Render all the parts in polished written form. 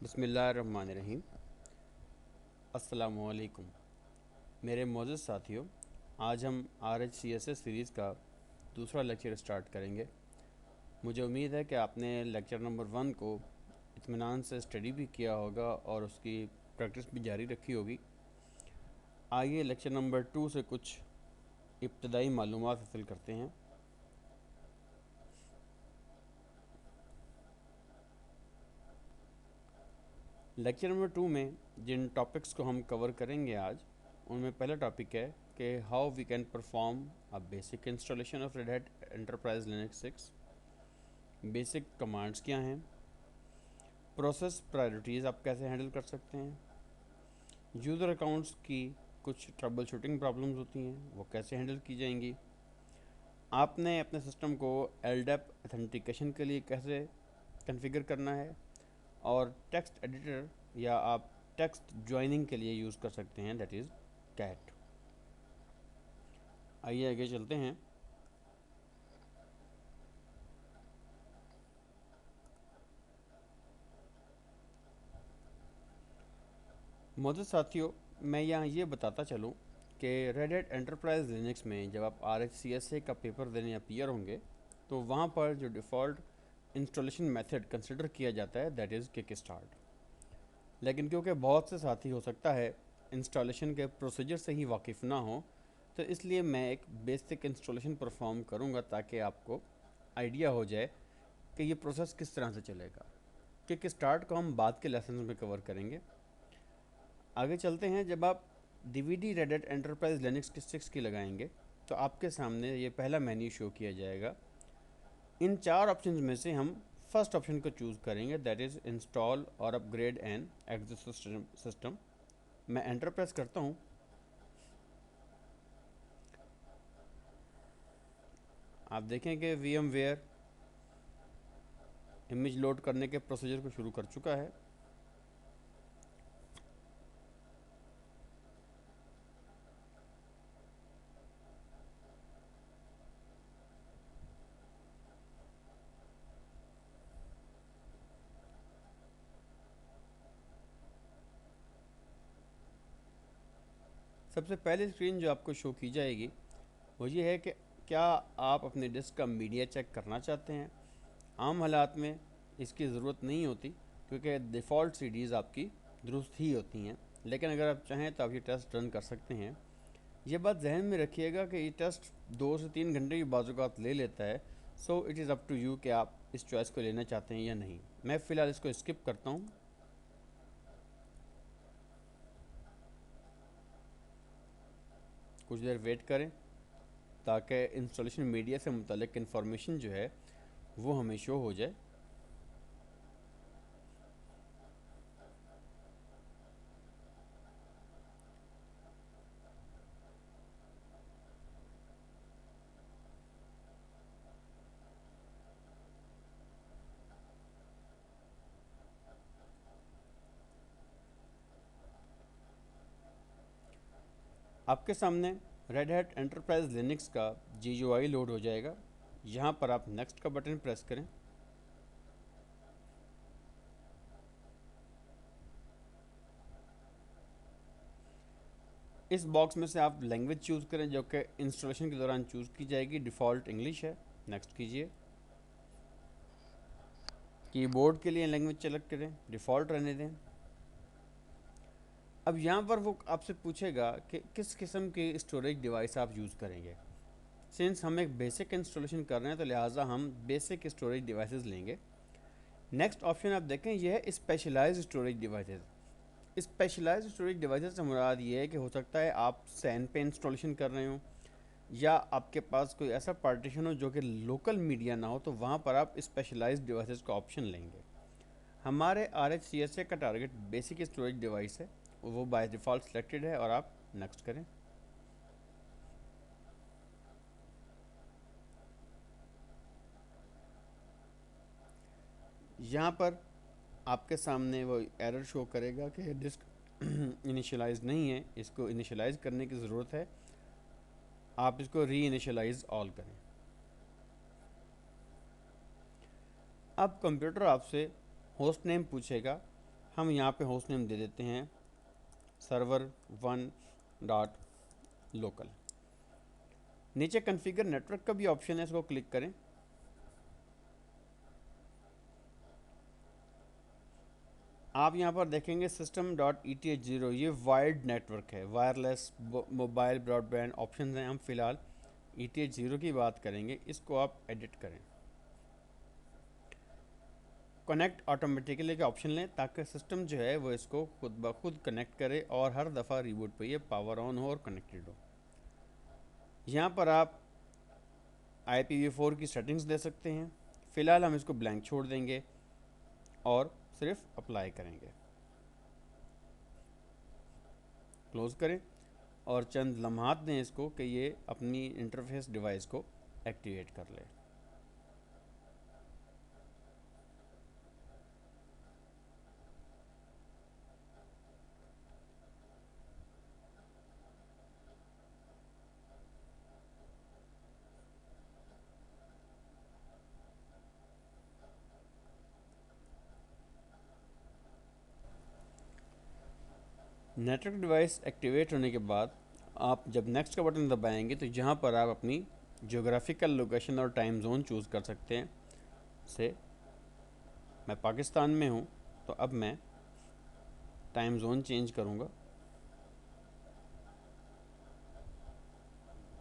बिस्मिल्लाहिर्रहमानिर्रहीम। अस्सलामुअलैकुम मेरे मोअज़्ज़ज़ साथियों। आज हम RHCSS सीरीज़ का दूसरा लेक्चर स्टार्ट करेंगे। मुझे उम्मीद है कि आपने लेक्चर नंबर 1 को इत्मीनान से स्टडी भी किया होगा और उसकी प्रैक्टिस भी जारी रखी होगी। आइए लेक्चर नंबर 2 से कुछ इब्तदाई मालूमात हासिल करते हैं। लेक्चर नंबर 2 में जिन टॉपिक्स को हम कवर करेंगे आज, उनमें पहला टॉपिक है कि how we can perform a basic installation of Red Hat Enterprise Linux 6। Basic commands क्या हैं, प्रोसेस प्रायोरिटीज़ आप कैसे हैंडल कर सकते हैं, यूज़र अकाउंट्स की कुछ ट्रबल शूटिंग प्रॉब्लम्स होती हैं वो कैसे हैंडल की जाएंगी, आपने अपने सिस्टम को LDAP ऑथेंटिकेशन के लिए कैसे कॉन्फ़िगर करना है, और टेक्स्ट एडिटर या आप टेक्स्ट ज्वाइनिंग के लिए यूज़ कर सकते हैं, दैट इज़ कैट। आइए आगे चलते हैं। मोअज़्ज़ज़ साथियों, मैं यहाँ ये बताता चलूँ कि रेड हैट एंटरप्राइज लिनक्स में जब आप RHCSA का पेपर देने अपीयर होंगे तो वहाँ पर जो डिफ़ॉल्ट इंस्टॉलेशन मेथड कंसिडर किया जाता है दैट इज़ किक स्टार्ट। लेकिन क्योंकि बहुत से साथी हो सकता है इंस्टॉलेशन के प्रोसीजर से ही वाकिफ़ ना हो, तो इसलिए मैं एक बेसिक इंस्टॉलेशन परफॉर्म करूँगा ताकि आपको आइडिया हो जाए कि ये प्रोसेस किस तरह से चलेगा। किक स्टार्ट को हम बाद के लेसन में कवर करेंगे। आगे चलते हैं। जब आप DVD red Hat Enterprise Linux की 6 की लगाएंगे तो आपके सामने ये पहला मेन्यू शो किया जाएगा। इन 4 ऑप्शंस में से हम फर्स्ट ऑप्शन को चूज़ करेंगे, दैट इज़ इंस्टॉल और अपग्रेड एन एग्जिस्टिंग सिस्टम। मैं एंटर प्रेस करता हूँ। आप देखें कि VMware इमेज लोड करने के प्रोसीजर को शुरू कर चुका है। सबसे पहली स्क्रीन जो आपको शो की जाएगी वो ये है कि क्या आप अपने डिस्क का मीडिया चेक करना चाहते हैं। आम हालात में इसकी ज़रूरत नहीं होती क्योंकि डिफ़ॉल्ट CDs आपकी दुरुस्त ही होती हैं, लेकिन अगर आप चाहें तो आप ये टेस्ट रन कर सकते हैं। ये बात जहन में रखिएगा कि ये टेस्ट 2 से 3 घंटे की बाज़ात ले लेता है। So it is up to you कि आप इस चॉइस को लेना चाहते हैं या नहीं। मैं फ़िलहाल इसको स्किप करता हूँ। कुछ देर वेट करें ताकि इंस्टॉलेशन मीडिया से मुतल्लिक इन्फॉर्मेशन जो है वो हमें शो हो जाए। आपके सामने रेड हैट एंटरप्राइज लिनक्स का GUI लोड हो जाएगा। यहाँ पर आप नेक्स्ट का बटन प्रेस करें। इस बॉक्स में से आप लैंग्वेज चूज़ करें जो कि इंस्टॉलेशन के दौरान चूज़ की जाएगी। डिफ़ॉल्ट इंग्लिश है, नेक्स्ट कीजिए। कीबोर्ड के लिए लैंग्वेज सेलेक्ट करें, डिफ़ॉल्ट रहने दें। अब यहाँ पर वो आपसे पूछेगा कि किस किस्म की स्टोरेज डिवाइस आप यूज़ करेंगे। सिंस हम एक बेसिक इंस्टॉलेशन कर रहे हैं तो लिहाजा हम बेसिक स्टोरेज डिवाइसेस लेंगे। नेक्स्ट ऑप्शन आप देखें, यह है specialised storage devices. Specialised storage devices से मुराद ये है कि हो सकता है आप सैन पे इंस्टॉलेशन कर रहे हो या आपके पास कोई ऐसा पार्टीशन हो जो कि लोकल मीडिया ना हो, तो वहाँ पर आप स्पेशलाइज्ड डिवाइसेस का ऑप्शन लेंगे। हमारे RHCSA का टारगेट बेसिक स्टोरेज डिवाइस है, वो बाय डिफ़ॉल्ट सिलेक्टेड है और आप नेक्स्ट करें। यहाँ पर आपके सामने वो एरर शो करेगा कि डिस्क इनिशियलाइज नहीं है, इसको इनिशियलाइज करने की ज़रूरत है। आप इसको री इनिशियलाइज ऑल करें। अब कंप्यूटर आपसे होस्ट नेम पूछेगा हम यहाँ पे होस्ट नेम दे देते हैं server1.local। नीचे कॉन्फ़िगर नेटवर्क का भी ऑप्शन है, इसको क्लिक करें। आप यहाँ पर देखेंगे system.eth0, ये वायर्ड नेटवर्क है, वायरलेस मोबाइल ब्रॉडबैंड ऑप्शन हैं। हम फिलहाल ETH0 की बात करेंगे, इसको आप एडिट करें। कनेक्ट ऑटोमेटिकली का ऑप्शन लें ताकि सिस्टम जो है वो इसको खुद ब खुद कनेक्ट करे और हर दफ़ा रिबूट पे ये पावर ऑन हो और कनेक्टेड हो। यहाँ पर आप IPv4 की सेटिंग्स दे सकते हैं। फ़िलहाल हम इसको ब्लैंक छोड़ देंगे और सिर्फ अप्लाई करेंगे। क्लोज़ करें और चंद लम्हात दें इसको कि ये अपनी इंटरफेस डिवाइस को एक्टिवेट कर ले। नेटवर्क डिवाइस एक्टिवेट होने के बाद आप जब नेक्स्ट का बटन दबाएंगे तो यहाँ पर आप अपनी ज्योग्राफिकल लोकेशन और टाइम जोन चूज़ कर सकते हैं। से मैं पाकिस्तान में हूँ तो अब मैं टाइम जोन चेंज करूँगा।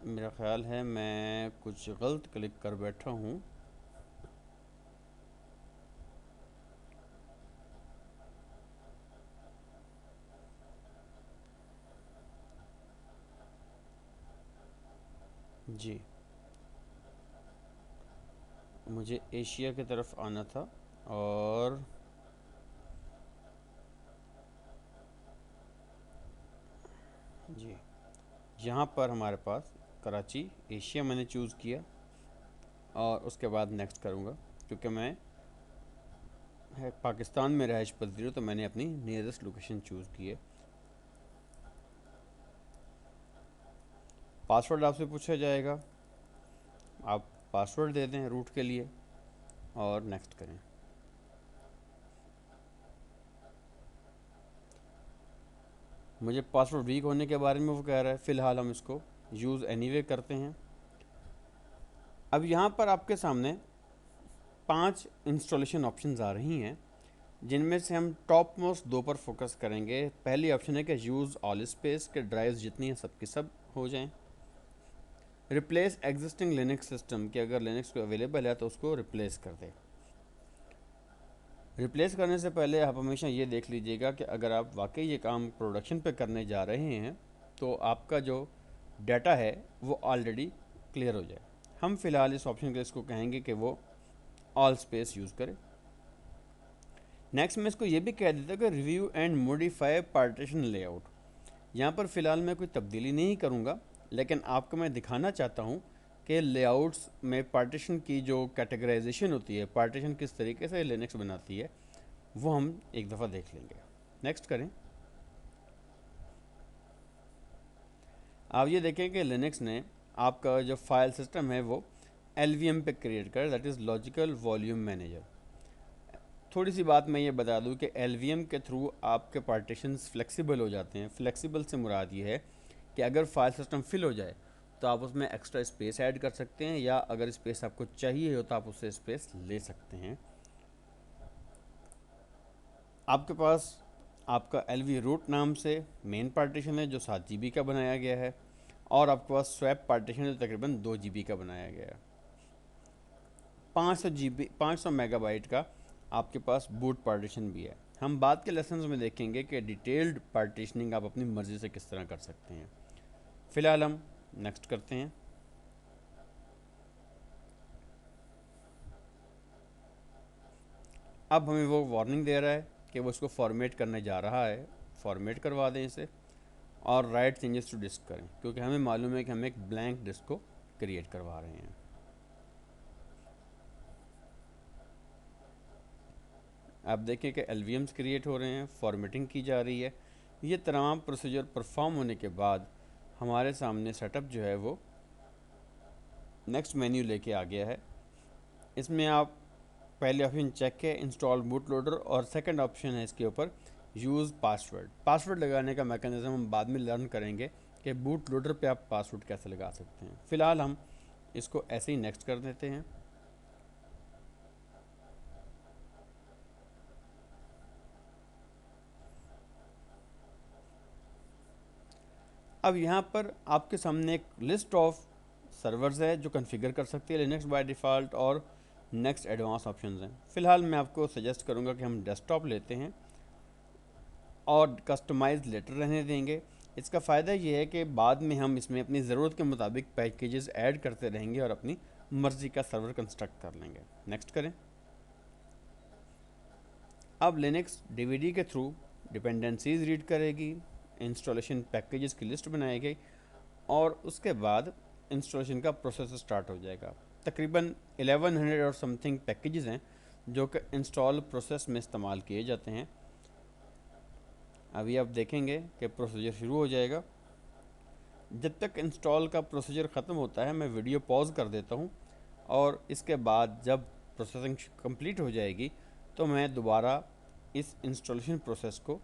मेरा ख़्याल है मैं कुछ गलत क्लिक कर बैठा हूँ। जी, मुझे एशिया की तरफ आना था और जी यहाँ पर हमारे पास कराची एशिया मैंने चूज़ किया और उसके बाद नेक्स्ट करूँगा क्योंकि मैं पाकिस्तान में रहायश पजीर हूँ तो मैंने अपनी नियरेस्ट लोकेशन चूज़ की है। पासवर्ड आपसे पूछा जाएगा, आप पासवर्ड दे दें रूट के लिए और नेक्स्ट करें। मुझे पासवर्ड वीक होने के बारे में वो कह रहा है, फ़िलहाल हम इसको यूज़ एनीवे करते हैं। अब यहाँ पर आपके सामने 5 इंस्टॉलेशन ऑप्शंस आ रही हैं जिनमें से हम टॉप मोस्ट 2 पर फोकस करेंगे। पहली ऑप्शन है कि यूज़ ऑल स्पेस के ड्राइव्स जितनी हैं सब की सब हो जाएं। रिप्लेस एग्जिस्टिंग लिनक्स सिस्टम कि अगर लिनक्स को अवेलेबल है तो उसको रिप्लेस कर दे। रिप्लेस करने से पहले आप हमेशा ये देख लीजिएगा कि अगर आप वाकई ये काम प्रोडक्शन पे करने जा रहे हैं तो आपका जो डाटा है वो ऑलरेडी क्लियर हो जाए। हम फिलहाल इस ऑप्शन के इसको कहेंगे कि वो ऑल स्पेस यूज़ करे। नेक्स्ट मैं इसको ये भी कह देता कि review and modify partition layout. यहाँ पर फ़िलहाल मैं कोई तब्दीली नहीं करूँगा, लेकिन आपको मैं दिखाना चाहता हूँ कि लेआउट्स में पार्टीशन की जो कैटेगराइजेशन होती है, पार्टीशन किस तरीके से लिनक्स बनाती है, वो हम एक दफ़ा देख लेंगे। नेक्स्ट करें। आप ये देखें कि लिनक्स ने आपका जो फाइल सिस्टम है वो LVM पे क्रिएट कर, that is logical volume manager. थोड़ी सी बात मैं ये बता दूं कि LVM के थ्रू आपके पार्टीशंस फ्लेक्सिबल हो जाते हैं। फ्लेक्सिबल से मुराद ये है कि अगर फाइल सिस्टम फिल हो जाए तो आप उसमें एक्स्ट्रा स्पेस ऐड कर सकते हैं, या अगर स्पेस आपको चाहिए हो तो आप उससे स्पेस ले सकते हैं। आपके पास आपका LV रूट नाम से मेन पार्टीशन है जो 7 GB का बनाया गया है, और आपके पास स्वैप पार्टीशन जो तकरीबन 2 GB का बनाया गया है। 500 मेगाबाइट का आपके पास बूट पार्टीशन भी है। हम बाद के लेसन्स में देखेंगे कि डिटेल्ड पार्टीशनिंग आप अपनी मर्ज़ी से किस तरह कर सकते हैं। फ़िलहाल हम नेक्स्ट करते हैं। अब हमें वो वार्निंग दे रहा है कि वो इसको फॉर्मेट करने जा रहा है। फॉर्मेट करवा दें इसे और राइट चेंजेस टू डिस्क करें, क्योंकि हमें मालूम है कि हम एक ब्लैंक डिस्क को क्रिएट करवा रहे हैं। आप देखें कि LVMs क्रिएट हो रहे हैं, फॉर्मेटिंग की जा रही है। ये तमाम प्रोसीजर परफॉर्म होने के बाद हमारे सामने सेटअप जो है वो नेक्स्ट मेन्यू लेके आ गया है। इसमें आप पहले ऑप्शन चेक है इंस्टॉल बूट लोडर, और सेकंड ऑप्शन है इसके ऊपर यूज़ पासवर्ड। पासवर्ड लगाने का मैकेनिज़्म हम बाद में लर्न करेंगे कि बूट लोडर पे आप पासवर्ड कैसे लगा सकते हैं। फ़िलहाल हम इसको ऐसे ही नेक्स्ट कर देते हैं। अब यहाँ पर आपके सामने एक लिस्ट ऑफ सर्वर्स है जो कॉन्फ़िगर कर सकते हैं लिनक्स बाय डिफ़ॉल्ट, और नेक्स्ट एडवांस ऑप्शंस हैं। फ़िलहाल मैं आपको सजेस्ट करूँगा कि हम डेस्कटॉप लेते हैं और कस्टमाइज लेटर रहने देंगे। इसका फ़ायदा ये है कि बाद में हम इसमें अपनी ज़रूरत के मुताबिक पैकेजेस ऐड करते रहेंगे और अपनी मर्ज़ी का सर्वर कंस्ट्रक्ट कर लेंगे। नेक्स्ट करें। अब लिनक्स डीवीडी के थ्रू डिपेंडेंसीज रीड करेगी, इंस्टॉलेशन पैकेजेस की लिस्ट बनाएगी, और उसके बाद इंस्टॉलेशन का प्रोसेस स्टार्ट हो जाएगा। तकरीबन 1100 और समथिंग पैकेजेस हैं जो कि इंस्टॉल प्रोसेस में इस्तेमाल किए जाते हैं। अभी आप देखेंगे कि प्रोसीजर शुरू हो जाएगा। जब तक इंस्टॉल का प्रोसीजर ख़त्म होता है मैं वीडियो पॉज कर देता हूँ, और इसके बाद जब प्रोसेसिंग कंप्लीट हो जाएगी तो मैं दोबारा इस इंस्टॉलेशन प्रोसेस को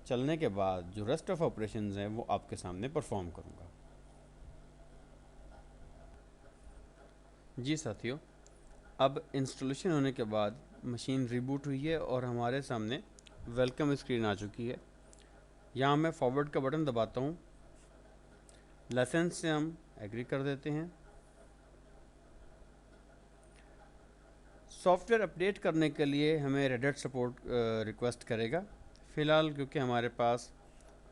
चलने के बाद जो रेस्ट ऑफ ऑपरेशंस हैं वो आपके सामने परफॉर्म करूँगा। जी साथियों, अब इंस्टॉलेशन होने के बाद मशीन रिबूट हुई है और हमारे सामने वेलकम स्क्रीन आ चुकी है। यहाँ मैं फॉरवर्ड का बटन दबाता हूँ, लाइसेंस से हम एग्री कर देते हैं। सॉफ्टवेयर अपडेट करने के लिए हमें रेडिट सपोर्ट रिक्वेस्ट करेगा। फ़िलहाल क्योंकि हमारे पास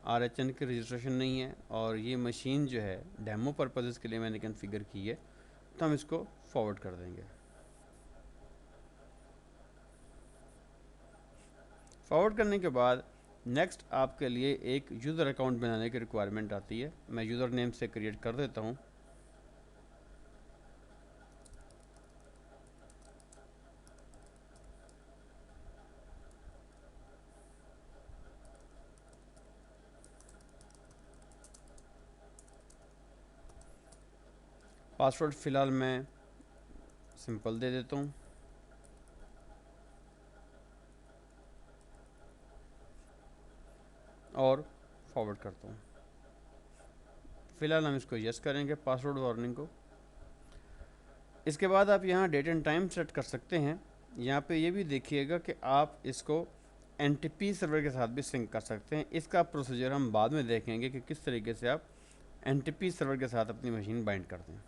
RHN की रजिस्ट्रेशन नहीं है और ये मशीन जो है डेमो पर्पज़ के लिए मैंने कॉन्फ़िगर की है, तो हम इसको फॉरवर्ड कर देंगे। फॉरवर्ड करने के बाद नेक्स्ट आपके लिए एक यूज़र अकाउंट बनाने की रिक्वायरमेंट आती है। मैं यूज़र नेम से क्रिएट कर देता हूँ। पासवर्ड फ़िलहाल मैं सिंपल दे देता हूँ। और फॉरवर्ड करता हूँ। फ़िलहाल हम इसको यस करेंगे पासवर्ड वार्निंग को। इसके बाद आप यहाँ डेट एंड टाइम सेट कर सकते हैं। यहाँ पे ये भी देखिएगा कि आप इसको NTP सर्वर के साथ भी सिंक कर सकते हैं। इसका प्रोसीजर हम बाद में देखेंगे कि किस तरीके से आप NTP सर्वर के साथ अपनी मशीन बाइंड करते हैं।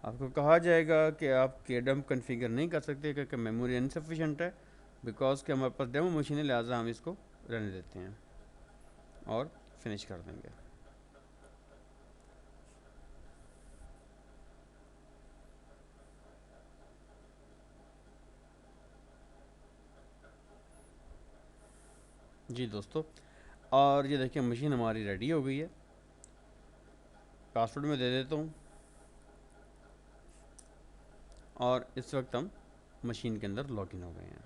आपको कहा जाएगा कि आप KDUM कॉन्फ़िगर नहीं कर सकते क्योंकि मेमोरी इनसफिशेंट है, बिकॉज कि हमारे पास डेमो मशीन है, लिहाजा हम इसको रहने देते हैं और फिनिश कर देंगे। जी दोस्तों, और ये देखिए मशीन हमारी रेडी हो गई है। पासवर्ड में दे देता हूँ और इस वक्त हम मशीन के अंदर लॉगिन हो गए हैं।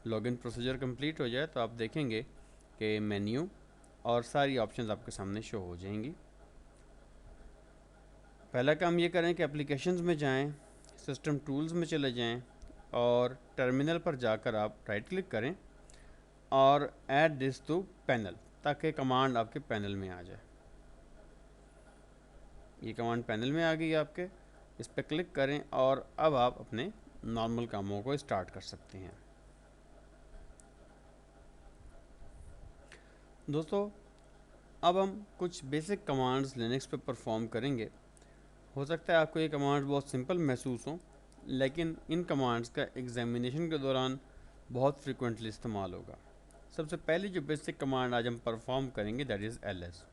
लॉगिन प्रोसीजर कंप्लीट हो जाए तो आप देखेंगे कि मेन्यू और सारी ऑप्शंस आपके सामने शो हो जाएंगी। पहला काम ये करें कि एप्लीकेशंस में जाएं, सिस्टम टूल्स में चले जाएं और टर्मिनल पर जाकर आप राइट क्लिक करें और ऐड दिस टू पैनल, ताकि कमांड आपके पैनल में आ जाए। ये कमांड पैनल में आ गई आपके, इस पर क्लिक करें और अब आप अपने नॉर्मल कामों को स्टार्ट कर सकते हैं। दोस्तों, अब हम कुछ बेसिक कमांड्स लिनक्स पे परफॉर्म करेंगे। हो सकता है आपको ये कमांड्स बहुत सिंपल महसूस हों, लेकिन इन कमांड्स का एग्जामिनेशन के दौरान बहुत फ्रिक्वेंटली इस्तेमाल होगा। सबसे पहली जो बेसिक कमांड आज हम परफॉर्म करेंगे that is ls।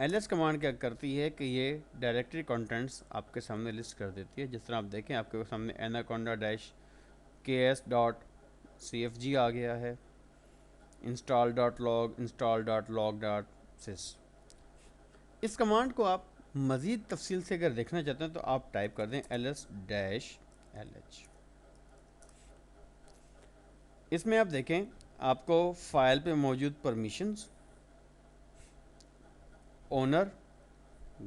ls command क्या करती है कि ये डायरेक्टरी कंटेंट्स आपके सामने लिस्ट कर देती है। जिस तरह आप देखें आपके सामने anaconda-ks.cfg आ गया है, install.log, install.log.sys। इस कमांड को आप मज़ीद तफसील से अगर देखना चाहते हैं तो आप टाइप कर दें ls-lh। इसमें आप देखें आपको फ़ाइल पे मौजूद permissions owner,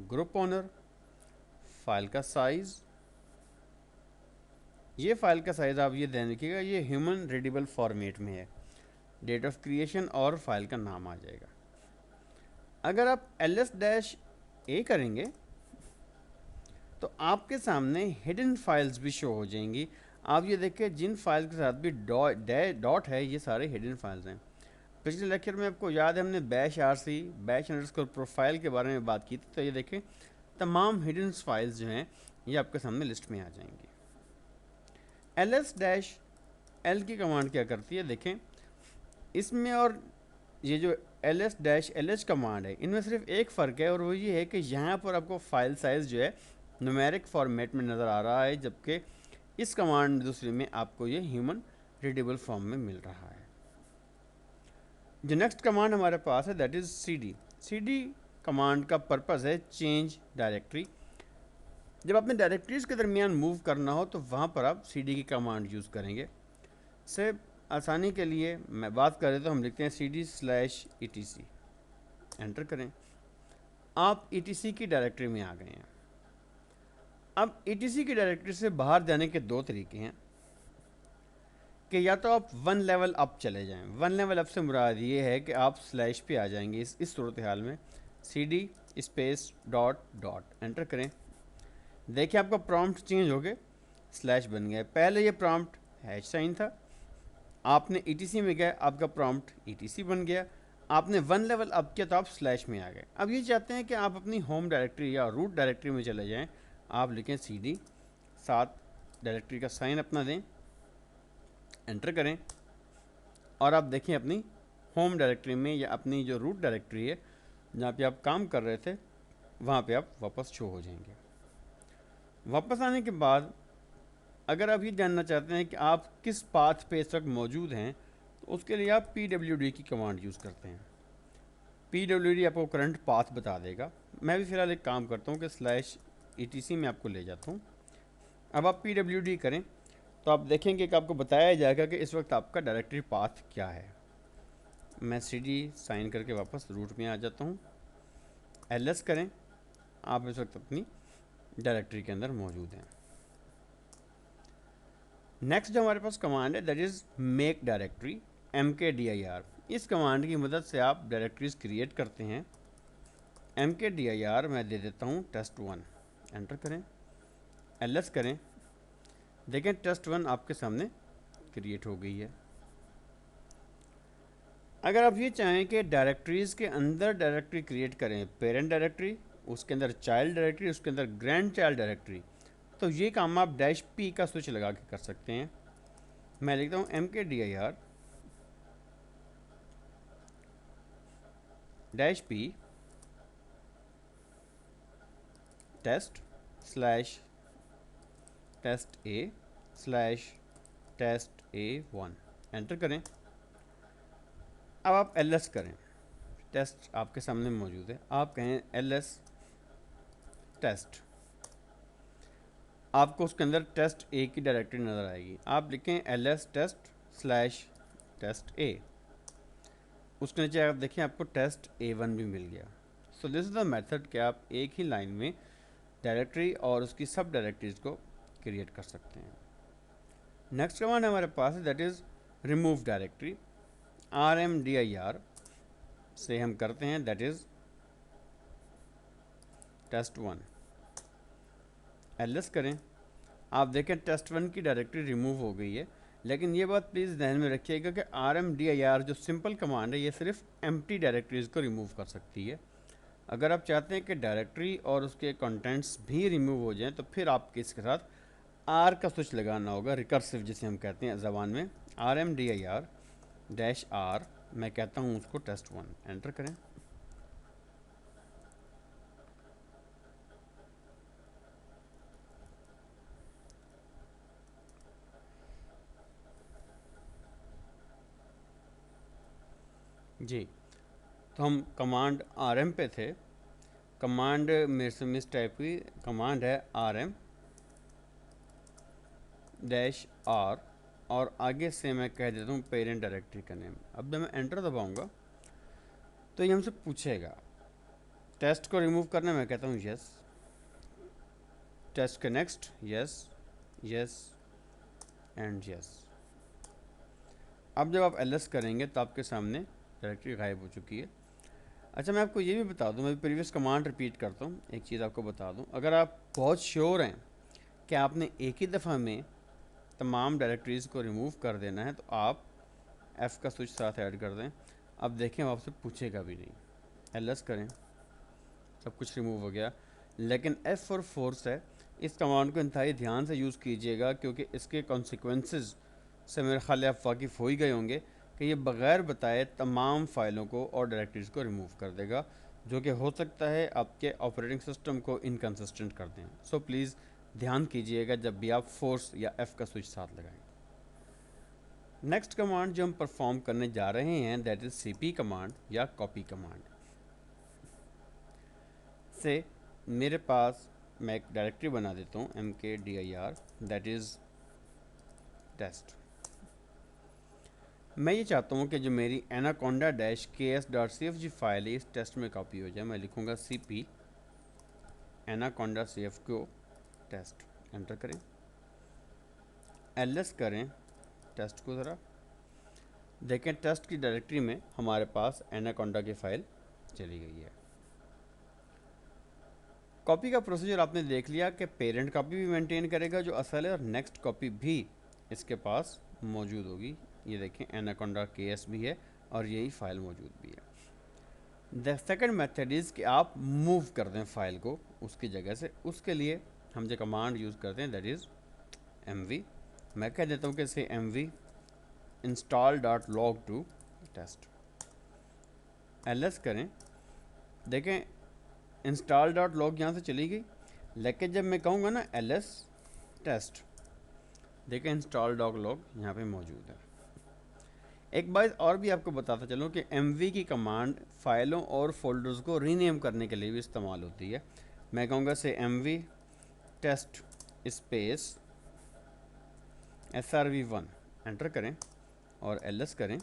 group owner, file का साइज़, ये फाइल का साइज़ आप ये ध्यान रखिएगा ये ह्यूमन रीडेबल फॉर्मेट में है, डेट ऑफ क्रिएशन और फाइल का नाम आ जाएगा। अगर आप ls-a करेंगे तो आपके सामने हिडन फाइल्स भी शो हो जाएंगी। आप ये देखिए जिन फाइल के साथ भी डॉट है ये सारे हिडन फाइल्स हैं। पिछले लेक्चर में आपको याद है हमने bash RC bash underscore profile के बारे में बात की थी, तो ये देखें तमाम हिडन फाइल्स जो हैं ये आपके सामने लिस्ट में आ जाएंगी। ls-l की कमांड क्या करती है देखें, इसमें और ये जो ls-lh कमांड है इनमें सिर्फ एक फ़र्क है और वो ये है कि यहाँ पर आपको फाइल साइज़ जो है न्यूमेरिक फॉर्मेट में नज़र आ रहा है, जबकि इस कमांड दूसरे में आपको ये ह्यूमन रीडेबल फॉर्म में मिल रहा है। जो नेक्स्ट कमांड हमारे पास है that is cd। cd command का पर्पज़ है चेंज डायरेक्टरी। जब आपने डायरेक्टरीज़ के दरमियान मूव करना हो तो वहाँ पर आप cd की कमांड यूज़ करेंगे। से आसानी के लिए मैं बात करें तो हम लिखते हैं cd/etc, एंटर करें। आप etc की डायरेक्टरी में आ गए हैं। अब etc की डायरेक्टरी से बाहर जाने के दो तरीके हैं कि या तो आप वन लेवल अप चले जाएं। वन लेवल अप से मुराद ये है कि आप स्लैश पे आ जाएंगे। इस सूरत हाल में cd space dot dot enter करें। देखिए आपका प्रॉम्प्ट चेंज हो गए, स्लैश बन गया। पहले ये प्रॉम्प्ट हैश साइन था, आपने etc में गए, आपका प्रॉम्प्ट etc बन गया। आपने वन लेवल अप किया तो आप स्लैश में आ गए। अब ये चाहते हैं कि आप अपनी होम डायरेक्टरी या रूट डायरेक्टरी में चले जाएं। आप लिखें cd, साथ डायरेक्टरी का साइन अपना दें, एंटर करें और आप देखें अपनी होम डायरेक्टरी में या अपनी जो रूट डायरेक्टरी है जहाँ पे आप काम कर रहे थे वहाँ पे आप वापस शो हो जाएंगे। वापस आने के बाद अगर आप ये जानना चाहते हैं कि आप किस पाथ पे इस वक्त मौजूद हैं तो उसके लिए आप pwd की कमांड यूज़ करते हैं। pwd आपको करंट पाथ बता देगा। मैं भी फ़िलहाल एक काम करता हूँ कि /etc में आपको ले जाता हूँ। अब आप pwd करें तो आप देखेंगे कि आपको बताया जाएगा कि इस वक्त आपका डायरेक्टरी पाथ क्या है। मैं cd साइन करके वापस रूट में आ जाता हूँ। ls करें, आप इस वक्त अपनी डायरेक्टरी के अंदर मौजूद हैं। नेक्स्ट जो हमारे पास कमांड है that is make directory, mkdir। इस कमांड की मदद से आप डायरेक्टरीज क्रिएट करते हैं। mkdir मैं दे देता हूँ test1, एंटर करें, ls करें। देखें test1 आपके सामने क्रिएट हो गई है। अगर आप ये चाहें कि डायरेक्टरीज़ के अंदर डायरेक्टरी क्रिएट करें, पेरेंट डायरेक्टरी, उसके अंदर चाइल्ड डायरेक्टरी, उसके अंदर ग्रैंड चाइल्ड डायरेक्टरी, तो ये काम आप -p का स्विच लगा के कर सकते हैं। मैं लिखता हूँ mkdir -p test/test/a1, एंटर करें। अब आप ls करें, टेस्ट आपके सामने मौजूद है। आप कहें ls टेस्ट, आपको उसके अंदर टेस्ट ए की डायरेक्टरी नज़र आएगी। आप लिखें ls test/test a, उसके नीचे आप देखें आपको टेस्ट a1 भी मिल गया। So this is the method कि आप एक ही लाइन में डायरेक्टरी और उसकी सब डायरेक्टरीज को क्रिएट कर सकते हैं। नेक्स्ट कमांड हमारे पास है that is remove directory. rmdir से हम करते हैं दैट इज़ test1, ls करें। आप देखें test1 की डायरेक्टरी रिमूव हो गई है, लेकिन ये बात प्लीज़ ध्यान में रखिएगा कि rmdir जो सिंपल कमांड है ये सिर्फ एम्प्टी डायरेक्टरीज़ को रिमूव कर सकती है। अगर आप चाहते हैं कि डायरेक्टरी और उसके कंटेंट्स भी रिमूव हो जाएं तो फिर आपके इसके साथ r का स्विच लगाना होगा, रिकर्सिव जिसे हम कहते हैं ज़बान में। rmdir -r, मैं कहता हूँ उसको test1, एंटर करें। जी, तो हम कमांड rm पे थे। कमांड मेरे से मिस टाइप हुई, कमांड है rm -r और आगे से मैं कह देता हूँ पेरेंट डायरेक्टरी का नेम। अब जब मैं एंटर दबाऊँगा तो ये हमसे पूछेगा टेस्ट को रिमूव करने मैं कहता हूँ यस, टेस्ट के next yes, yes and yes. अब जब आप ls करेंगे तो आपके सामने डायरेक्टरी गायब हो चुकी है। अच्छा, मैं आपको ये भी बता दूं, मैं प्रीवियस कमांड रिपीट करता हूँ, एक चीज़ आपको बता दूं, अगर आप बहुत श्योर हैं कि आपने एक ही दफ़ा में तमाम डायरेक्टरीज़ को रिमूव कर देना है तो आप F का स्विच साथ ऐड कर दें। अब देखें, वो आपसे पूछेगा भी नहीं। ls करें, सब कुछ रिमूव हो गया, लेकिन F और फोर्स है, इस कमांड को इंतहाई ध्यान से यूज़ कीजिएगा क्योंकि इसके कॉन्सिक्वेंसेस से मेरे ख्याल आप वाकिफ़ हो ही गए होंगे कि ये बग़ैर बताए तमाम फाइलों को और डायरेक्टरीज़ को रिमूव कर देगा, जो कि हो सकता है आपके ऑपरेटिंग सिस्टम को इनकन्सिस्टेंट कर दें। सो प्लीज़ ध्यान कीजिएगा जब भी आप फोर्स या F का स्विच साथ लगाएं। नेक्स्ट कमांड जो हम परफॉर्म करने जा रहे हैं दैट इज़ cp कमांड या कॉपी कमांड से मेरे पास मैं एक डायरेक्टरी बना देता हूँ mkdir दैट इज़ टेस्ट। मैं ये चाहता हूँ कि जो मेरी anaconda-ks.cfg फाइल है इस टेस्ट में कॉपी हो जाए। मैं लिखूँगा cp anaconda-cfg टेस्ट, एंटर करें, ls करें, टेस्ट को ज़रा देखें, टेस्ट की डायरेक्टरी में हमारे पास एनाकोंडा की फ़ाइल चली गई है। कॉपी का प्रोसीजर आपने देख लिया कि पेरेंट कॉपी भी मेंटेन करेगा जो असल है, और नेक्स्ट कॉपी भी इसके पास मौजूद होगी। ये देखें, एनाकोंडा KS भी है और यही फ़ाइल मौजूद भी है। द सेकंड मेथड इज़ कि आप मूव कर दें फ़ाइल को उसकी जगह से। उसके लिए हम जो कमांड यूज़ करते हैं दैट इज़ mv। मैं कह देता हूँ कि इसे mv install.log to test, ls करें, देखें install.log यहाँ से चली गई, लेकिन जब मैं कहूँगा ना ls टेस्ट, देखें install.log यहाँ पे मौजूद है। एक बात और भी आपको बताता चलूँ कि mv की कमांड फाइलों और फोल्डर्स को रीनेम करने के लिए भी इस्तेमाल होती है। मैं कहूँगा से mv test space srv1, enter करें और ls करें,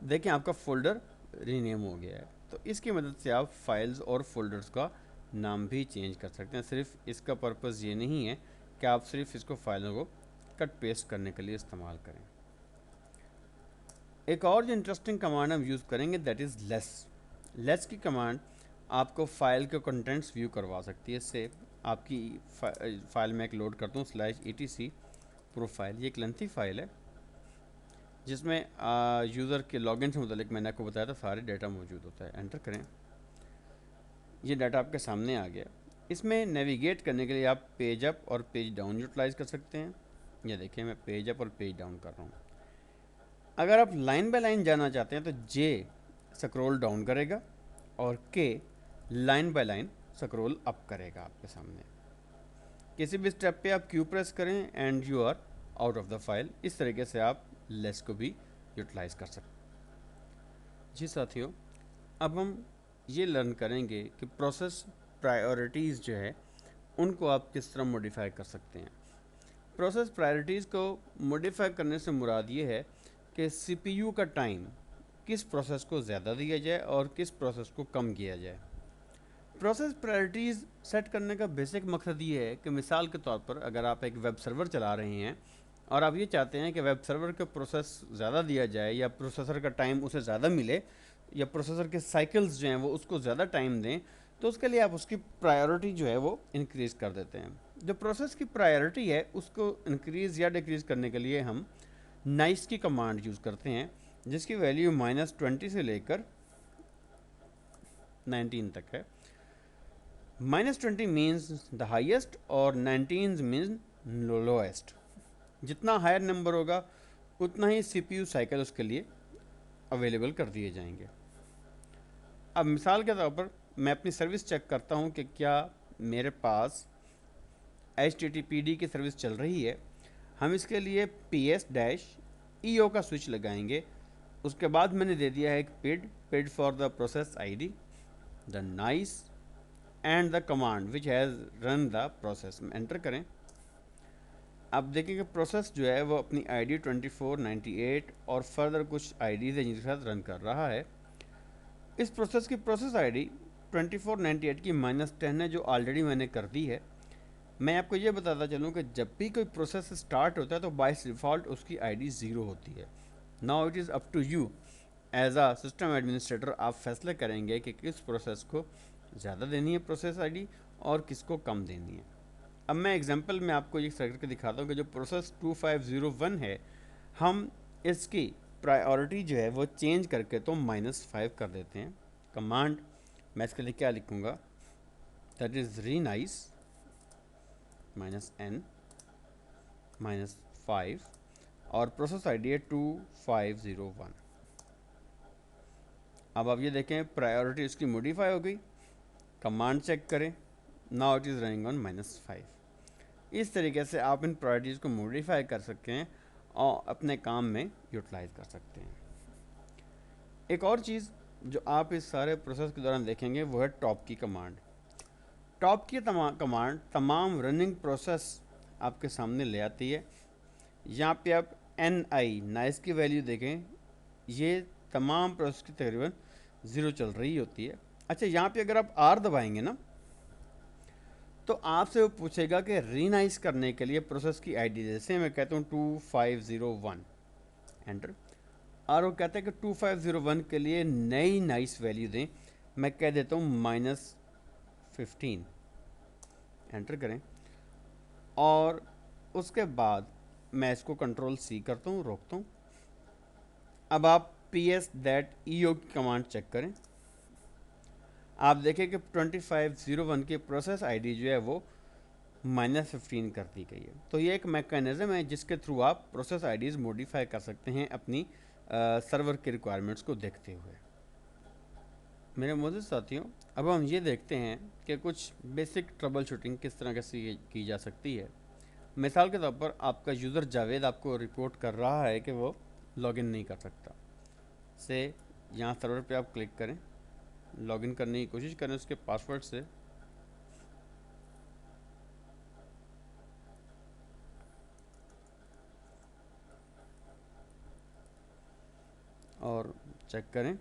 देखें आपका फ़ोल्डर रीनेम हो गया है। तो इसकी मदद से आप फाइल्स और फोल्डर्स का नाम भी चेंज कर सकते हैं। सिर्फ इसका पर्पज़ ये नहीं है कि आप सिर्फ इसको फाइलों को कट पेस्ट करने के लिए इस्तेमाल करें। एक और जो इंटरेस्टिंग कमांड हम यूज़ करेंगे दैट इज़ लेस की कमांड आपको फ़ाइल के कंटेंट्स व्यू करवा सकती है। इससे आपकी फ़ाइल में एक लोड करता हूँ /etc प्रोफाइल, ये एक लेंथी फ़ाइल है जिसमें यूज़र के लॉगिन से मुतालिक मैंने आपको बताया था सारे डाटा मौजूद होता है। एंटर करें, ये डाटा आपके सामने आ गया। इसमें नेविगेट करने के लिए आप पेज अप और पेज डाउन यूटिलाइज़ कर सकते हैं। ये देखिए, मैं पेज अप और पेज डाउन कर रहा हूँ। अगर आप लाइन बाय लाइन जाना चाहते हैं तो जे स्क्रॉल डाउन करेगा और के line by line scroll up करेगा आपके सामने। किसी भी स्टेप पे आप क्यू प्रेस करें and you are out of the file. इस तरीके से आप लेस को भी यूटिलाइज कर सकते हैं। जी साथियों, अब हम ये लर्न करेंगे कि प्रोसेस प्रायोरिटीज़ जो है उनको आप किस तरह मॉडिफाई कर सकते हैं। प्रोसेस प्रायोरिटीज़ को मॉडिफाई करने से मुराद ये है कि सीपीयू का टाइम किस प्रोसेस को ज़्यादा दिया जाए और किस प्रोसेस को कम किया जाए। प्रोसेस प्रायोरिटीज़ सेट करने का बेसिक मकसद ये है कि मिसाल के तौर पर अगर आप एक वेब सर्वर चला रहे हैं और आप ये चाहते हैं कि वेब सर्वर का प्रोसेस ज़्यादा दिया जाए या प्रोसेसर का टाइम उसे ज़्यादा मिले या प्रोसेसर के साइकिल्स जो हैं वो उसको ज़्यादा टाइम दें, तो उसके लिए आप उसकी प्रायोरिटी जो है वो इंक्रीज़ कर देते हैं। जो प्रोसेस की प्रायोरिटी है उसको इंक्रीज़ या डिक्रीज़ करने के लिए हम नाइस की कमांड यूज़ करते हैं जिसकी वैल्यू -20 से लेकर 19 तक है। -20 मीन्स द हाईएस्ट और 19 मीन्स लोएस्ट। जितना हायर नंबर होगा उतना ही सीपीयू साइकिल उसके लिए अवेलेबल कर दिए जाएंगे। अब मिसाल के तौर पर मैं अपनी सर्विस चेक करता हूं कि क्या मेरे पास HTTPD की सर्विस चल रही है। हम इसके लिए PS-EO का स्विच लगाएंगे। उसके बाद मैंने दे दिया है एक PID for the process ID, the nice and the command which has run the process. Enter करें। आप देखें कि प्रोसेस जो है वो अपनी ID 2498 और फर्दर कुछ IDs है जिनके साथ रन कर रहा है। इस प्रोसेस की प्रोसेस ID 2498 की -10 है जो ऑलरेडी मैंने कर दी है। मैं आपको ये बताता चलूँ कि जब भी कोई प्रोसेस स्टार्ट होता है तो बाय डिफ़ॉल्ट उसकी आईडी 0 होती है। Now it is up to you as a system administrator, आप फैसले करेंगे कि किस प्रोसेस को ज़्यादा देनी है प्रोसेस आईडी और किसको कम देनी है। अब मैं एग्जांपल में आपको ये करके दिखाता हूँ कि जो प्रोसेस 2501 है, हम इसकी प्रायोरिटी जो है वो चेंज करके तो -5 कर देते हैं। कमांड मैं इसके लिए क्या लिखूँगा, दैट इज़ रीनाइस -n -5 और प्रोसेस आईडी है 2501। अब आप ये देखें प्रायोरिटी उसकी मॉडिफाई हो गई। कमांड चेक करें, now it is running on -5। इस तरीके से आप इन प्रायोरिटीज़ को मॉडिफाई कर सकते हैं और अपने काम में यूटिलाइज कर सकते हैं। एक और चीज़ जो आप इस सारे प्रोसेस के दौरान देखेंगे वो है टॉप की कमांड। टॉप की कमांड तमाम रनिंग प्रोसेस आपके सामने ले आती है। यहाँ पे आप नाइस की वैल्यू देखें, ये तमाम प्रोसेस की तकरीबन 0 चल रही होती है। अच्छा, यहाँ पे अगर आप आर दबाएंगे ना तो आपसे वो पूछेगा कि रीनाइस करने के लिए प्रोसेस की आईडी, जैसे मैं कहता हूँ 2501 एंटर, और वो कहता है कि 2501 के लिए नई नाइस वैल्यू दें। मैं कह देता हूँ -15 एंटर करें और उसके बाद मैं इसको कंट्रोल C करता हूँ, रोकता हूँ। अब आप ps-eo की कमांड चेक करें, आप देखें कि 2501 की प्रोसेस आईडी जो है वो -15 कर दी गई है। तो ये एक मैकेनिज़्म है जिसके थ्रू आप प्रोसेस आईडीज़ मॉडिफाई कर सकते हैं अपनी सर्वर की रिक्वायरमेंट्स को देखते हुए। मेरे मोज़िज़ साथियों, अब हम ये देखते हैं कि कुछ बेसिक ट्रबल शूटिंग किस तरह से की जा सकती है। मिसाल के तौर पर आपका यूज़र जावेद आपको रिपोर्ट कर रहा है कि वो लॉगिन नहीं कर सकता। से यहाँ सर्वर पे आप क्लिक करें, लॉगिन करने की कोशिश करें उसके पासवर्ड से, और चेक करें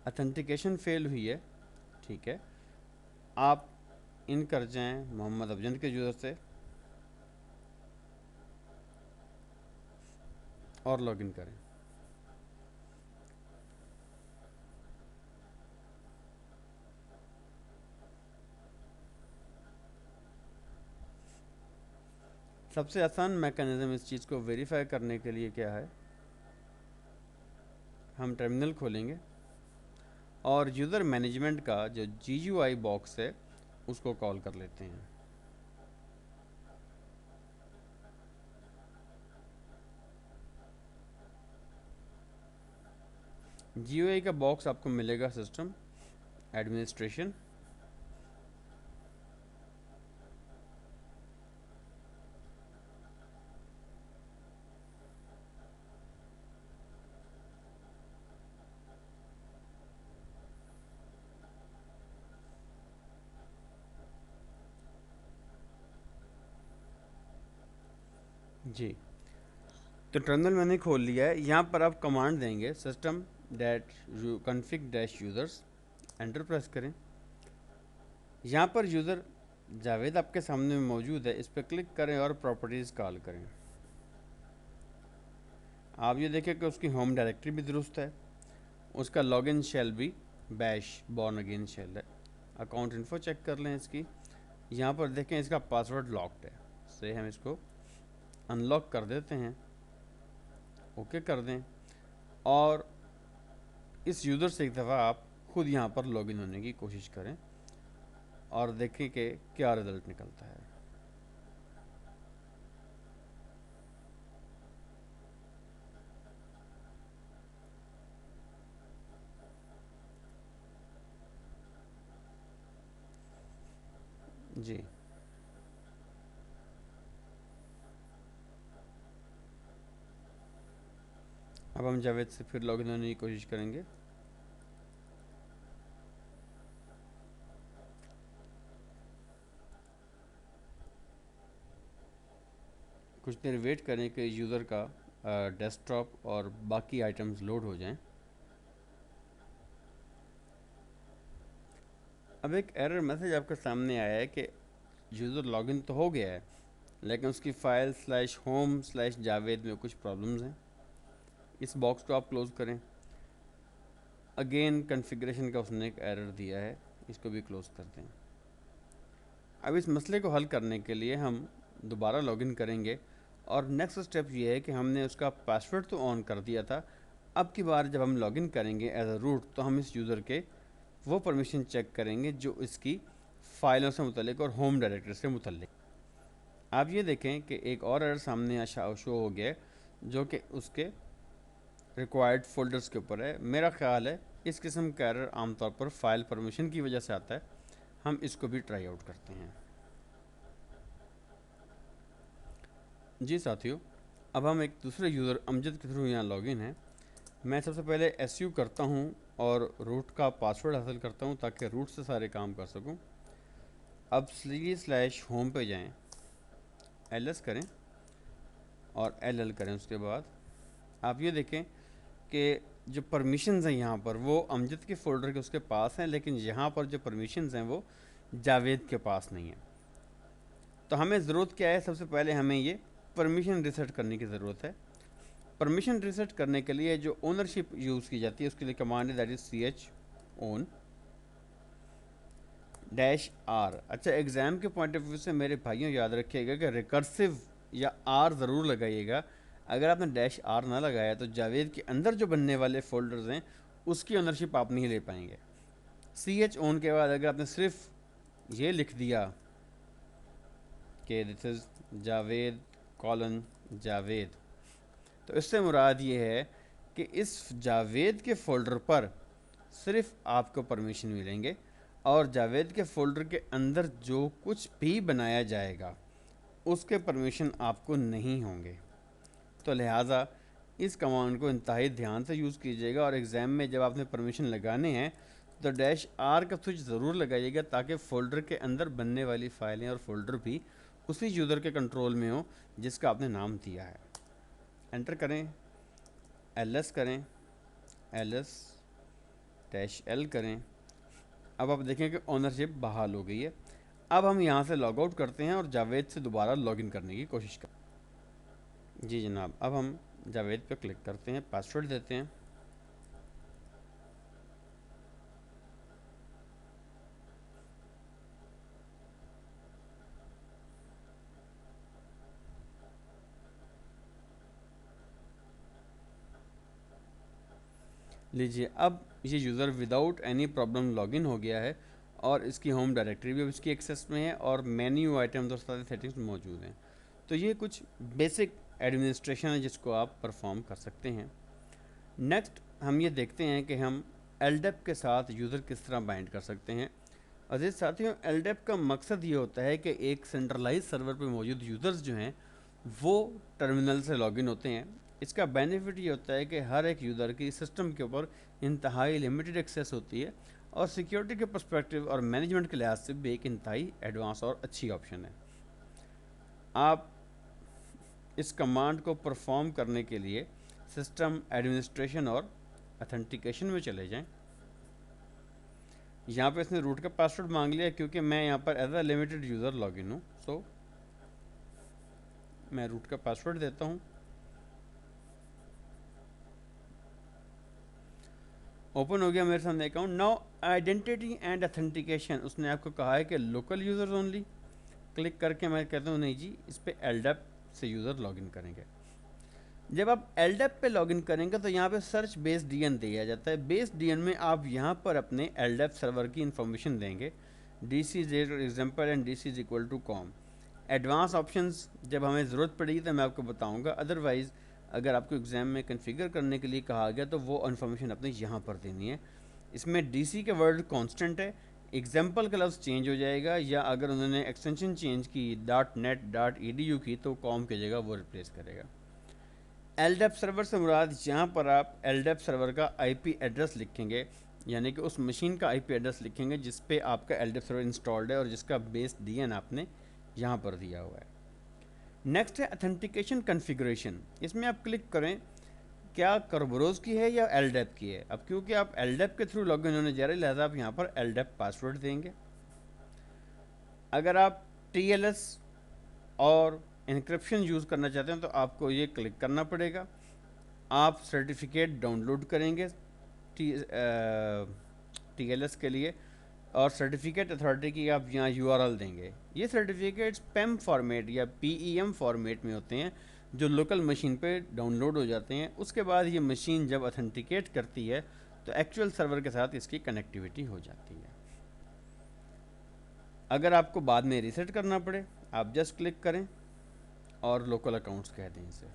अथेंटिकेशन फेल हुई है। ठीक है, आप इन कर जाएं मोहम्मद अफजल के यूज़र से और लॉगिन करें। सबसे आसान मैकेनिज़्म इस चीज़ को वेरीफाई करने के लिए क्या है, हम टर्मिनल खोलेंगे और यूज़र मैनेजमेंट का जो GUI बॉक्स है उसको कॉल कर लेते हैं। GUI का बॉक्स आपको मिलेगा सिस्टम एडमिनिस्ट्रेशन, जी। तो टर्मिनल मैंने खोल लिया है। यहाँ पर आप कमांड देंगे system that config dash users, enter press करें। यहाँ पर यूज़र जावेद आपके सामने मौजूद है, इस पर क्लिक करें और प्रॉपर्टीज़ कॉल करें। आप ये देखें कि उसकी होम डायरेक्टरी भी दुरुस्त है, उसका लॉगिन शेल भी बैश बॉर्न अगेन शेल है। अकाउंट इन्फो चेक कर लें इसकी, यहाँ पर देखें इसका पासवर्ड लॉक्ड है, से हम इसको अनलॉक कर देते हैं, ओके कर दें और इस यूज़र से एक दफ़ा आप खुद यहाँ पर लॉगिन होने की कोशिश करें और देखें कि क्या रिज़ल्ट निकलता है। जी, अब हम जावेद से फिर लॉगिन होने की कोशिश करेंगे। कुछ देर वेट करें कि यूज़र का डेस्कटॉप और बाकी आइटम्स लोड हो जाएं। अब एक एरर मैसेज आपके सामने आया है कि यूज़र लॉगिन तो हो गया है, लेकिन उसकी फाइल /home/जावेद में कुछ प्रॉब्लम्स हैं। इस बॉक्स को आप क्लोज़ करें। अगेन कॉन्फ़िगरेशन का उसने एक एरर दिया है, इसको भी क्लोज़ करते हैं। अब इस मसले को हल करने के लिए हम दोबारा लॉगिन करेंगे और नेक्स्ट स्टेप ये है कि हमने उसका पासवर्ड तो ऑन कर दिया था। अब की बार जब हम लॉगिन करेंगे एज अ रूट, तो हम इस यूज़र के वो परमिशन चेक करेंगे जो इसकी फ़ाइलों से मुतल्लिक और होम डायरेक्टरी से मुतल्लिक। आप ये देखें कि एक और एरर सामने शो हो गया है जो कि उसके रिक्वायर्ड फ़ोल्डर्स के ऊपर है। मेरा ख़्याल है इस किस्म का एरर आमतौर पर फ़ाइल परमिशन की वजह से आता है। हम इसको भी ट्राई आउट करते हैं। जी साथियों, अब हम एक दूसरे यूज़र अमजद के थ्रू यहाँ लॉगिन है। मैं सबसे पहले एसयू करता हूँ और रूट का पासवर्ड हासिल करता हूँ ताकि रूट से सारे काम कर सकूँ। अब /home पे जाएं, ls करें और ll करें। उसके बाद आप ये देखें कि जो परमिशंस हैं यहाँ पर वो अमजद के फ़ोल्डर के उसके पास हैं, लेकिन यहाँ पर जो परमिशंस हैं वो जावेद के पास नहीं है। तो हमें ज़रूरत क्या है? सबसे पहले हमें ये परमिशन रीसेट करने की ज़रूरत है। परमिशन रीसेट करने के लिए जो ओनरशिप यूज़ की जाती है उसके लिए कमांड है दैट इज़ /own-r। अच्छा, एग्ज़ाम के पॉइंट ऑफ व्यू से मेरे भाइयों याद रखिएगा कि रिकर्सिव या आर ज़रूर लगाइएगा। अगर आपने -r ना लगाया तो जावेद के अंदर जो बनने वाले फ़ोल्डर्स हैं उसकी ओनरशिप आप नहीं ले पाएंगे। /own के बाद अगर आपने सिर्फ ये लिख दिया कि दिस इज़ जावेद, तो इससे मुराद ये है कि इस जावेद के फ़ोल्डर पर सिर्फ आपको परमिशन मिलेंगे और जावेद के फ़ोल्डर के अंदर जो कुछ भी बनाया जाएगा उसके परमिशन आपको नहीं होंगे। तो लिहाजा इस कमांड को इंतहाई ध्यान से यूज़ कीजिएगा और एग्ज़ाम में जब आपने परमिशन लगाने हैं तो -r का स्विच ज़रूर लगाइएगा ताकि फ़ोल्डर के अंदर बनने वाली फ़ाइलें और फ़ोल्डर भी उसी यूज़र के कंट्रोल में हो जिसका आपने नाम दिया है। एंटर करें, ls करें, ls-l करें। अब आप देखें कि ओनरशिप बहाल हो गई है। अब हम यहाँ से लॉग आउट करते हैं और जावेद से दोबारा लॉगिन करने की कोशिश करते हैं। जी जनाब, अब हम जावेद पे क्लिक करते हैं, पासवर्ड देते हैं। लीजिए, अब ये user without any problem login हो गया है और इसकी होम डायरेक्टरी भी अब इसकी एक्सेस में है और मेन्यू आइटम और सारे सेटिंग्स मौजूद हैं। तो ये कुछ बेसिक एडमिनिस्ट्रेशन है जिसको आप परफॉर्म कर सकते हैं। नेक्स्ट हम ये देखते हैं कि हम LDAP के साथ यूज़र किस तरह बाइंड कर सकते हैं। अजीज़ साथियों, LDAP का मकसद ये होता है कि एक सेंट्रलाइज सर्वर पर मौजूद यूज़र्स जो हैं वो टर्मिनल से लॉगिन होते हैं। इसका बेनिफिट ये होता है कि हर एक यूज़र की सिस्टम के ऊपर इंतहाई लिमिटेड एक्सेस होती है और सिक्योरिटी के पर्सपेक्टिव और मैनेजमेंट के लिहाज से भी एक इंतहाई एडवांस और अच्छी ऑप्शन है। आप इस कमांड को परफॉर्म करने के लिए सिस्टम एडमिनिस्ट्रेशन और अथेंटिकेशन में चले जाएं। यहाँ पे इसने रूट का पासवर्ड मांग लिया क्योंकि मैं यहाँ पर as a limited user login हूँ। सो मैं रूट का पासवर्ड देता हूँ। ओपन हो गया मेरे सामने account. Now identity and authentication, उसने आपको कहा है कि लोकल यूज़र्स ओनली। क्लिक करके मैं कहता हूँ नहीं जी, इस पर LDAP से यूज़र लॉगिन करेंगे। जब आप LDAP पे लॉगिन करेंगे तो यहाँ पे सर्च बेस DN दिया जाता है। बेस DN में आप यहाँ पर अपने LDAP सर्वर की इंफॉर्मेशन देंगे, dc and dc=com। Advance options जब हमें ज़रूरत पड़ेगी तो मैं आपको बताऊँगा, अदरवाइज़ अगर आपको एग्ज़ाम में कन्फिगर करने के लिए कहा गया तो वो इन्फॉर्मेशन अपने यहाँ पर देनी है। इसमें DC का वर्ड कांस्टेंट है, एग्जाम्पल का लफ्ज़ चेंज हो जाएगा, या अगर उन्होंने एक्सटेंशन चेंज की .net.edu की तो com की जगह वो रिप्लेस करेगा। LDAP सर्वर से मुराद यहाँ पर आप LDAP सर्वर का IP एड्रेस लिखेंगे, यानी कि उस मशीन का IP एड्रेस लिखेंगे जिस पे आपका LDAP सर्वर इंस्टॉल्ड है और जिसका बेस DN आपने यहाँ पर दिया हुआ है। नेक्स्ट है अथेंटिकेशन कॉन्फ़िगरेशन। इसमें आप क्लिक करें क्या करबरोज की है या एलडेप की है। अब क्योंकि आप एलडेप के थ्रू लॉगिन होने जा रहे हैं, लिहाजा आप यहाँ पर एलडेप पासवर्ड देंगे। अगर आप टीएलएस और इंक्रिप्शन यूज़ करना चाहते हैं तो आपको ये क्लिक करना पड़ेगा। आप सर्टिफिकेट डाउनलोड करेंगे टीएलएस के लिए, और सर्टिफिकेट अथॉरिटी की आप यहाँ यूआरएल देंगे। ये सर्टिफिकेट्स पेम फॉर्मेट या पीईएम फॉर्मेट में होते हैं, जो लोकल मशीन पे डाउनलोड हो जाते हैं। उसके बाद ये मशीन जब अथेंटिकेट करती है तो एक्चुअल सर्वर के साथ इसकी कनेक्टिविटी हो जाती है। अगर आपको बाद में रीसेट करना पड़े, आप जस्ट क्लिक करें और लोकल अकाउंट्स कह दें इसे।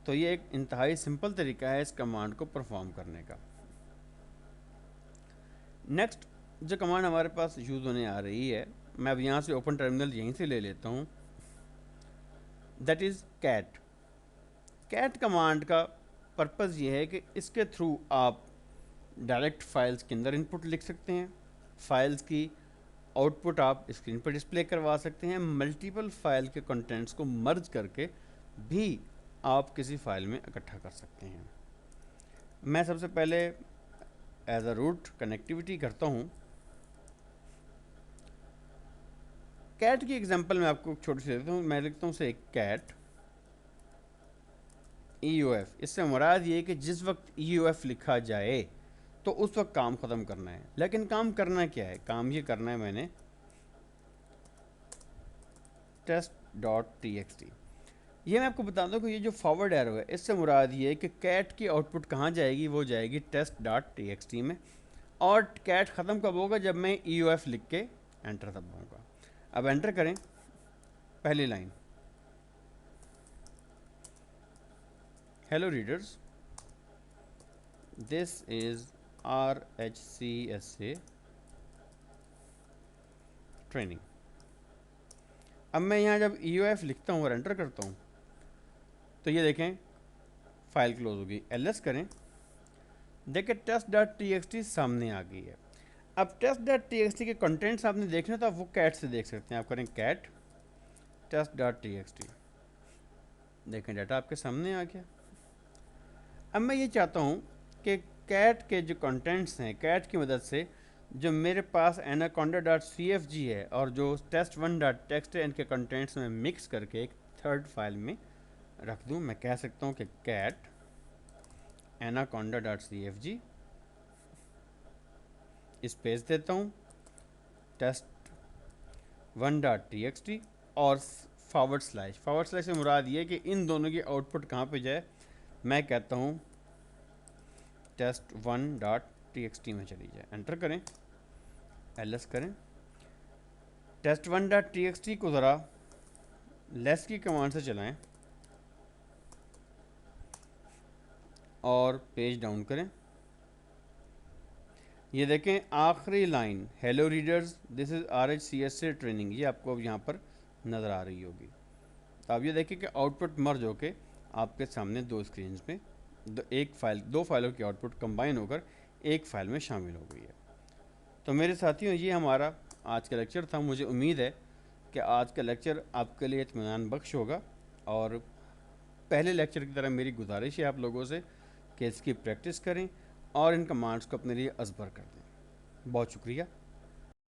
तो ये एक इंतहाई सिंपल तरीका है इस कमांड को परफॉर्म करने का। नेक्स्ट जो कमांड हमारे पास यूज़ होने आ रही है, मैं अब यहाँ से ओपन टर्मिनल यहीं से ले लेता हूँ, that is cat. Cat command का पर्पज़ ये है कि इसके थ्रू आप डायरेक्ट फाइल्स के अंदर इनपुट लिख सकते हैं, फाइल्स की आउटपुट आप स्क्रीन पर डिस्प्ले करवा सकते हैं, मल्टीपल फाइल के कंटेंट्स को मर्ज करके भी आप किसी फाइल में इकट्ठा कर सकते हैं। मैं सबसे पहले एज अ रूट कनेक्टिविटी करता हूँ। कैट की एग्जांपल मैं आपको छोटी सी देता हूँ। मैं लिखता हूँ से कैट EOF। इससे मुराद ये कि जिस वक्त EOF लिखा जाए तो उस वक्त काम ख़त्म करना है। लेकिन काम करना क्या है? काम ये करना है मैंने test.txt। ये मैं आपको बता दूं कि ये जो फॉरवर्ड एरो है, इससे मुराद ये है कि कैट की आउटपुट कहाँ जाएगी, वो जाएगी test.txt में। और कैट ख़त्म कब होगा? जब मैं EOF लिख के एंटर दबाऊंगा। अब एंटर करें, पहली line, hello readers, this is RHCSA training. अब मैं यहाँ जब EOF लिखता हूँ और एंटर करता हूँ तो ये देखें फाइल क्लोज होगी। LS करें, देखें test.txt सामने आ गई है। अब test.txt के कंटेंट्स आपने देखने तो आप वो कैट से देख सकते हैं। आप करें कैट test.txt, देखें डाटा आपके सामने आ गया। अब मैं ये चाहता हूँ कि कैट के जो कंटेंट्स हैं, कैट की मदद से जो मेरे पास anaconda.cfg है और जो test1.txt है, इनके कंटेंट्स में मिक्स करके एक थर्ड फाइल में रख दूँ। मैं कह सकता हूँ कि कैट anaconda.cfg स्पेस देता हूँ test1.txt और फॉरवर्ड स्लैश से मुराद ये कि इन दोनों की आउटपुट कहाँ पे जाए। मैं कहता हूँ test1.txt में चली जाए। एंटर करें, LS करें। test1.txt को ज़रा लेस की कमांड से चलाएं और पेज डाउन करें। ये देखें आखिरी line, hello readers, this is RHCSA training, ये आपको अब यहाँ पर नज़र आ रही होगी। तो आप ये देखें कि आउटपुट मर्ज होके आपके सामने दो स्क्रीन में दो फाइलों की आउटपुट कंबाइन होकर एक फाइल में शामिल हो गई है। तो मेरे साथियों, ये हमारा आज का लेक्चर था। मुझे उम्मीद है कि आज का लेक्चर आपके लिए इत्मीनान बख्श होगा, और पहले लेक्चर की तरह मेरी गुजारिश है आप लोगों से कि इसकी प्रैक्टिस करें और इन कमांड्स को अपने लिए अज़बर कर दें। बहुत शुक्रिया।